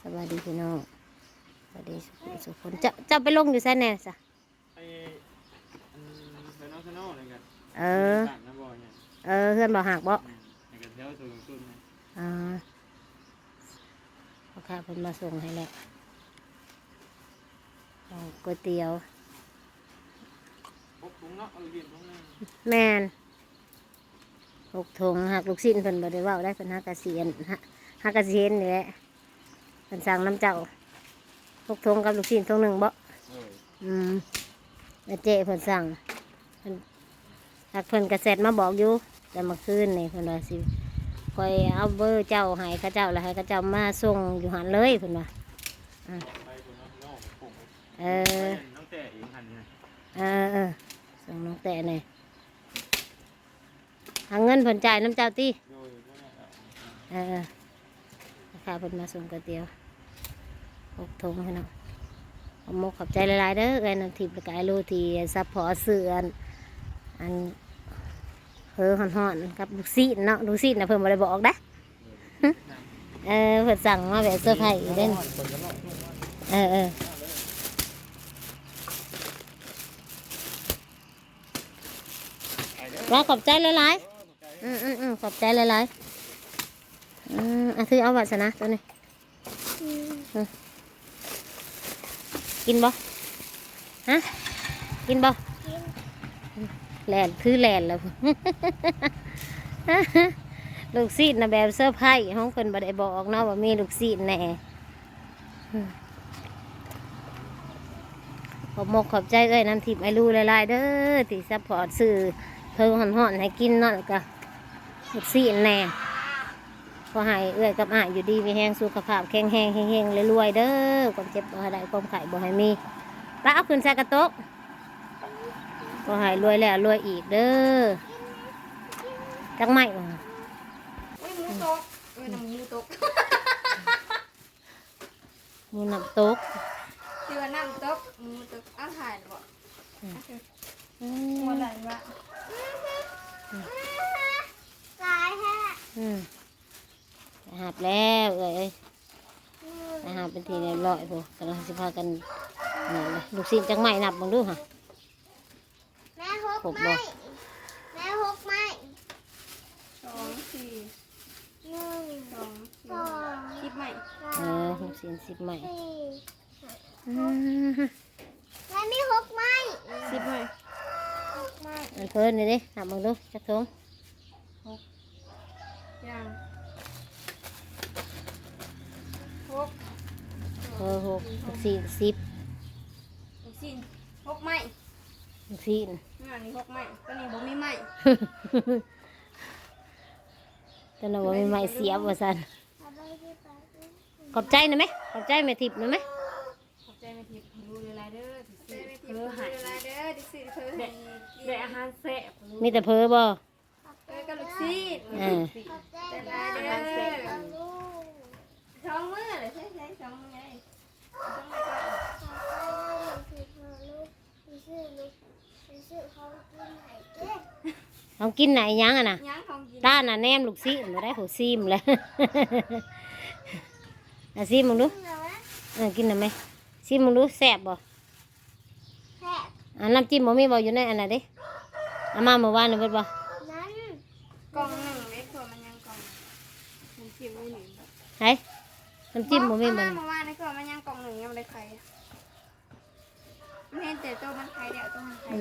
สวัสดีพี่น้องสวัสดีสุขคนจะไปลงอยู่ไสแน่ซะไปไปนอกชนอกเลยกันเออน้ำบ่อเนี่ยเพื่อนบ่หักบ่ในกันเที่ยวตัวตุ้นนะพ่อค้าเพิ่นมาส่งให้แล้วเอาก๋วยเตี๋ยวพกถุงเนาะเอาเรียนถุงนึงแม่น6 ถุงหักลูกชิ้นเพิ่นบ่ได้เว้าได้เพิ่นหักกระเสียนหักกระเสียนนี่แหละเพิ่นสั่งน้ำเจ้า6 ถุงกับลูกชิ้นถุงหนึ่งบ่แล้วเจ๊เพิ่นสั่งเพิ่นหักเพิ่นกระเสร็จมาบอกอยู่แต่เมื่อคืนนี่เพิ่นว่าสิคอยเอาเบอร์เจ้าให้เขาเจ้าแล้วให้เขาเจ้ามาส่งอยู่หันเลยเพิ่นว่าไปถุงนอกผงน้องแต่เองหันนี่ส่งน้องแต่เนี่ยหาเงินเพิ่นจ่ายน้ำเจ้าตีราคาเพิ่นมาส่งก๋วยเตี๋ยว6 ถุงให้น้องขอบคุณขอบใจหลายๆเด้อไอ้น้ำทิพย์และก็ไอ้ลูที่ซัพพอร์ตซื้ออันห่อนๆกับลูกซีนเนาะลูกซีนนะเพิ่นบ่ได้บอกนะเพิ่นสั่งมาแบบเซอร์ไพรส์เด้นว่าขอบใจหลายๆขอบใจหลายๆถือเอาวัสนะตัวนี้กินบ่ฮะกินบ่แหลนคือแหลนแล้ว ลูกซีดนะแบบเซอร์ไพรส์ห้องเพิ่นบ่ได้บอกเนาะว่ามีลูกซีดแน่ขอบใจเอ้ยน้ำทิพย์ไอ้ลูหลายๆเด้อที่ซัพพอร์ตซื้อเพิ่งห่อนๆให้กินเนาะก็ลูกซีดแน่ขอให้เอ้ยกับอ้ายอยู่ดีมีแห้งสุขภาพแข็งแรงเฮงๆรวยๆเด้อความเจ็บบ่ให้ได้ความไข้บ่ให้มีป้าเอาขึ้นใส่กระโต๊ะขอให้รวยแล้วรวยอีกเด้อจักไม้บ่หมูตกน้ำหมูตกหมูน้ำตกที่ว่าน้ำตกหมูตกอาหารบ่หัวไหลวะตายแฮะหับแล้วเอ้ยหับเป็นทีเรียบร้อยพวกกำลังสิพากันนี่เลยลูกศิษย์จักไม้นับมึงดูค่ะแม่หกไม้แม่หกไม้2 4 1 2 4 10ไม้ลูกศิษย์10 ไม้แม่มี6ไม้10ไม้6ไม้อันเพิ่นนี่ดินับมึงดูจักถุง6อย่าง6ลูกศิษย์10ลูกศิษย์6ไม้ลูกศิษย์นี่6ไม้ตัวนี้บ่มีไม้ตอนนั้นว่ามีไม้เสียบว่าซั่นขอบใจนะไหมขอบใจแม่ทิพย์นะไหมขอบใจแม่ทิพย์ดูหลายๆเด้อที่ซื้อเด้อที่ซื้อเพิ่นได้อาหารแซ่บมีแต่เพอบ่กับลูกศิษย์ขอบใจหลายเด้อช่องมือเลยใช่ช่องมือไงเอากินไหนยังอ่ะนะตาต้าน่ะแนมลูกซีมาได้หัวซีมแล้วซีมึงดูกินหน่อยไหมซีมึงดูแซ่บบ่น้ำจิ้มบ่มีบ่อยู่ในอันไหนดิเอามาเมื่อวานนี่เบิดบ่กล่องหนึ่งเล็กกว่ามันยังกล่องน้ำจิ้มไม่หนึ่งไหนน้ำจิ้มบ่มีบ่เมื่อวานนี่ก็มันยังกล่องหนึ่งยังไม่ได้ไข่ไม่เห็นแต่ตัวมันไข่เดียวตัวมันไข่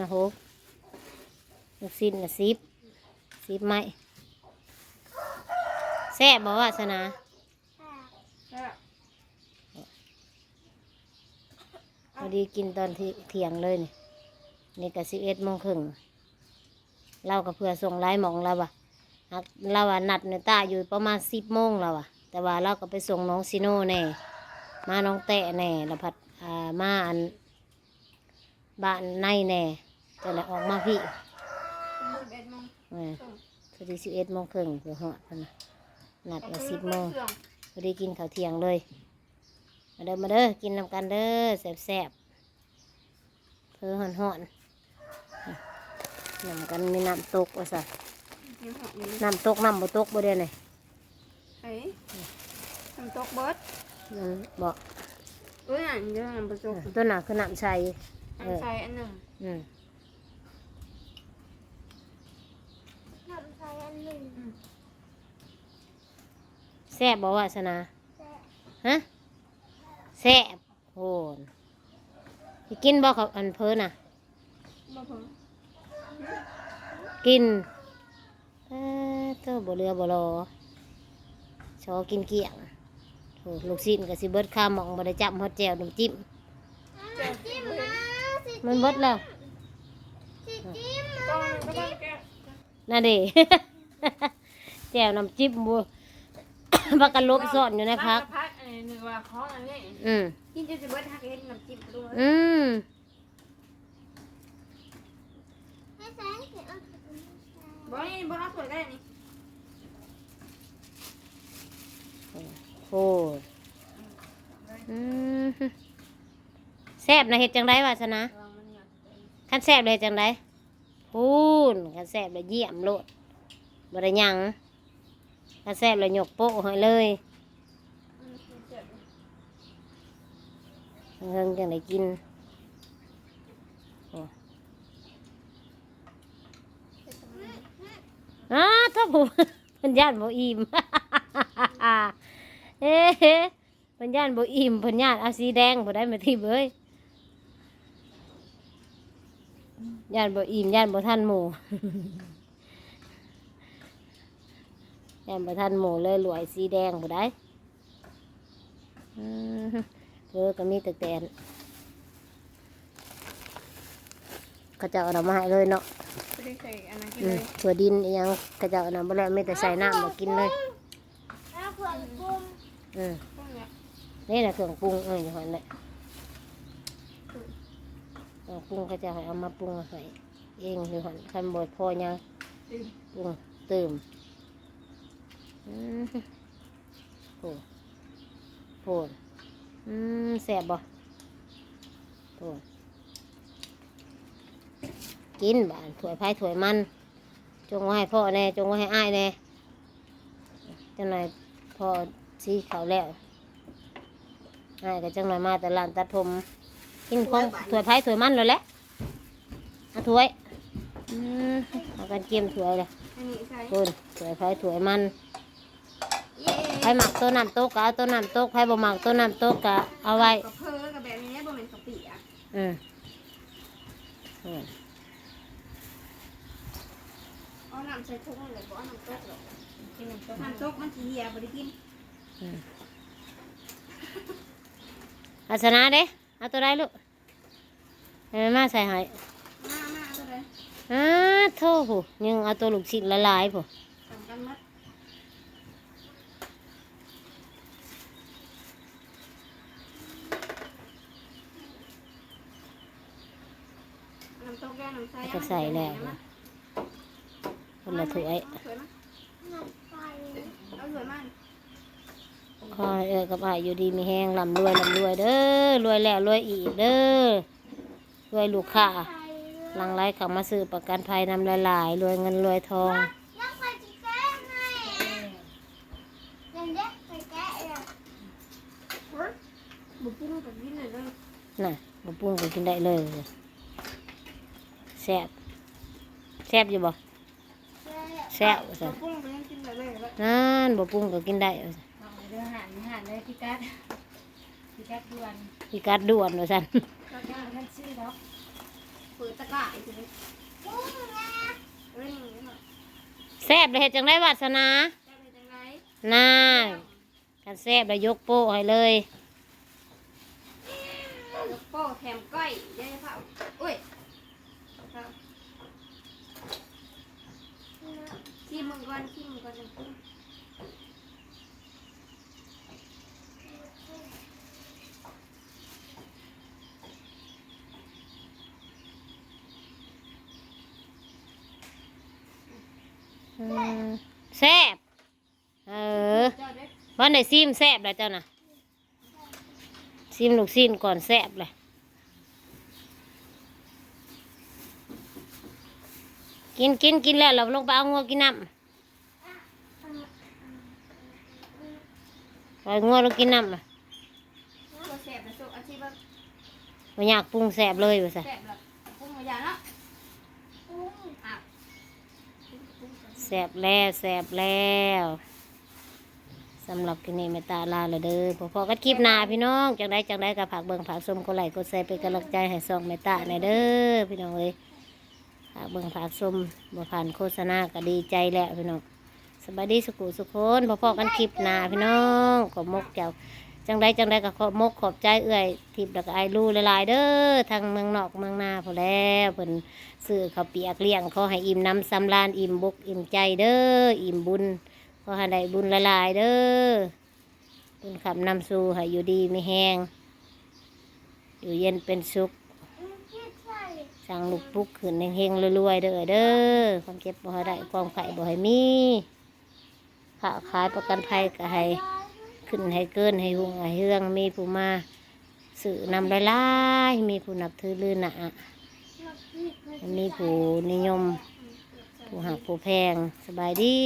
นะโหลูกชิ้นน่ะ10 ไม้แซ่บบ่วาสนาพอดีกินตอนเที่ยงเลยนี่ก็11:30เราก็เพื่อส่งไลน์หมองเราเรานัดเนี่ยตาอยู่ประมาณ10 โมงเราแต่ว่าเราก็ไปส่งน้องซิโน่แน่มาน้องแตะแน่แล้วพัดมาอันบ้านในแน่จะเลยออกมาพี่พอดี11:30เพื่อเหาะนัดมา10 โมงพอดีกินข้าวเที่ยงเลยมาเด้อกินน้ำกันเด้อแซ่บๆเพื่อห่อนน้ำกันมีน้ำตกว่าสัน้ำตกน้ำบ่ตกบ่เด้ไหน น้ำตกเบิด บอก เอ้ยอันเดียวน้ำตก ตัวหนักคือน้ำใส น้ำใสอันหนึ่ง อืม น้ำใสอันหนึ่ง แซ่บบอกว่าสนาฮะแซ่บโหนสิกินบอกเขาอันเพิ่นน่ะ บ่พอ กินเจ้าบ่เรือบ่รอชอกินเกลี้ยงโหลูกชิ้นกับสิเบิดข้าวหมองบ่ได้จับฮอดแจ่วน้ำจิ้ม จิ้มนะสิ มันเบิดแล้ว จิ้มนะจิ้ม น่าเด้ แจ่วน้ำจิ้มบัว บักกะลบซ่อนอยู่ในพัก พักอันหนึ่งว่าของอันนี้ อืม กินจะเบิดทักเห็นน้ำจิ้มด้วย อืม บ่นี่บ่รับสวยได้นี่ โหอืมแซ่บนะเฮ็ดจังไดวาสนาคันแซ่บเลยเฮ็ดจังไดพูนคันแซ่บเลยเยี่ยมโลดบ่ได้หยังคันแซ่บเลยยกโป๊ะให้เลยเฮิงจังได้กินโอ้ถ้าผม เพิ่นย่านบ่อิ่ม เอ๊ะเพิ่นย่านบ่อิ่มเพิ่นย่านเอาสีแดงบ่ได้มาทิ่มเอ้ยย่านบ่อิ่มย่านบ่ทันหมู่ ย่านบ่ทันหมู่เลยหลวยสีแดงบ่ได้ก็มีแต่แตนเขาเจะเอามาให้เลยเนาะ ไม่ได้ใส่อันนั้นกินเลย ถั่วดินอิหยังเขาเจะเอามาแล้วมีแต่ใส่น้ำมากินเลย แล้วเผื่อกุ้ง อืม กุ้งเนี่ย นี่แหละเครื่องปรุงอย่างนั้นแหละเครื่องปรุงเขาจะให้เอามาปรุงให้เองอยู่หันคันบดพอยังปรุงเติมโอ้โหแซ่บบ่โอ้กินบ้านถ้วยไผ่ถ้วยมันจงไว้ให้พ่อแน่จงไว้ให้อ้ายแน่จังไรพ่อซีเขาแล้วอ้ายก็จังไรมาแต่ร้านตัดผมกินของถ้วยไผ่ถ้วยมันเลยแหละเอาถ้วยเอากันเกียมถ้วยเลย อันนี้ใส่ คุณถ้วยไผ่ถ้วยมัน เย้ ไผ่หมักตัวน้ำโต๊ะก็เอาตัวน้ำโต๊ะไผ่บ่หมักตัวน้ำโต๊ะก็เอาไว้ กับเพอกับแบบนี้บ่เป็นกะปิอ่ะ อืม เอาน้ำใส่ถุงเลยบ่เอาน้ำตกหรอกกินน้ำตกน้ำตกมันสิเหี่ยบ่ได้กิน อาสนะเด้เอาตัวได้ลูกให้แม่มาใส่ให้ มาตัวใด โทษผู้ยังเอาตัวลูกชิ้นละลายผู้ สำคัญมัดน้ำตกแก้น้ำใส่ ก็ใส่แล้วคนละถ้วย สวยมั้ยเอาสวยมาก ขอให้กับอ้ายอยู่ดีมีแห้งร่ำรวยเด้อรวยแล้วรวยอีกเด้อรวยลูกค้าหลังไหลเข้ามาซื้อประกันภัยนำหลายๆรวยเงินรวยทอง ยังไปจิแกะให้ยังเด็กไปแกะเลยบุปุ้งกับกินเลยเลย น่ะบ่ปรุงก็กินได้เลยแซ่บแซ่บอยู่บ่แซ่บว่าซั่น บุปุ้งไปยังกินเลยเลย นั่นบ่ปรุงก็กินได้ว่าซั่น เดี๋ยวหันเลยพี่กัดด่วน พี่กัดด่วนว่าซั่น ก็ยังท่านชื่อแล้วเปิดตะกร้าอีกทีปุ้งนะเอ้ยนี่หน่อย แซ่บเลยเฮ็ดจังได๋วาสนา จะเป็นยังไง น่ากันแซ่บแล้วยกโป้ให้เลย ยกโป้แถมก้อยยายเผาอุ้ยขี้มึงก่อนขี้มึงก่อนเลยแซ่บเออ เจ้าเด้ วันไหนซิมแซ่บแล้วเจ้าน่ะซิมลูกซิมก่อนแซ่บเลยกินแล้วเราลงไปเอางัวกินน้ำ ล่อยงัวเรากินน้ำอ่ะ ตัวแสบนะสุอาชีพแบบ บ่อยากปรุงแสบเลยว่าซะ แสบแบบพุ่งมายาเนาะอ่ะ แสบแล้วแสบแล้วสำหรับกินนี้แม่ตาลาเลยเด้อพอๆกันคลิปหน้าพี่น้องจังได้ก็ฝากเบิ่งฝากชมกดไลค์กดแชร์เป็นกำลังใจให้ส่องแม่ตาในอยเด้อพี่น้องเอ้ยฝากเบิ่งฝากชมบ่ผ่านโฆษณาก็ดีใจแล้วพี่น้องสบายดีสุขุสุขคนพอๆกันคลิปหน้าพี่น้องขอบมกเจ้าจังได้ก็ขอบมกขอบใจเอื้อยทิพย์แล้วก็ไอ้รู้หลายๆเด้อทางเมืองนอกเมืองนาพอแล้วเพิ่นซื้อข้าวเปียกเลี้ยงขอให้อิ่มน้ำสำราญอิ่มบุกอิ่มใจเด้ออิ่มบุญขอให้ได้บุญหลายๆเด้อบุญขับนำสู่ให้อยู่ดีไม่แห้งอยู่เย็นเป็นสุขสั่งลูกปุกขึ้นเฮงๆรวยๆเด้อเด้อความเจ็บบ่ให้ได้ความไข่บ่ให้มีค้าขายประกันภัยก็ให้ขึ้นให้เกินให้หุ่งให้เฮืองมีผู้มาสื่อนำหลายๆมีผู้นับถือลือหนามีผู้นิยมผู้หักผู้แพงสบายดี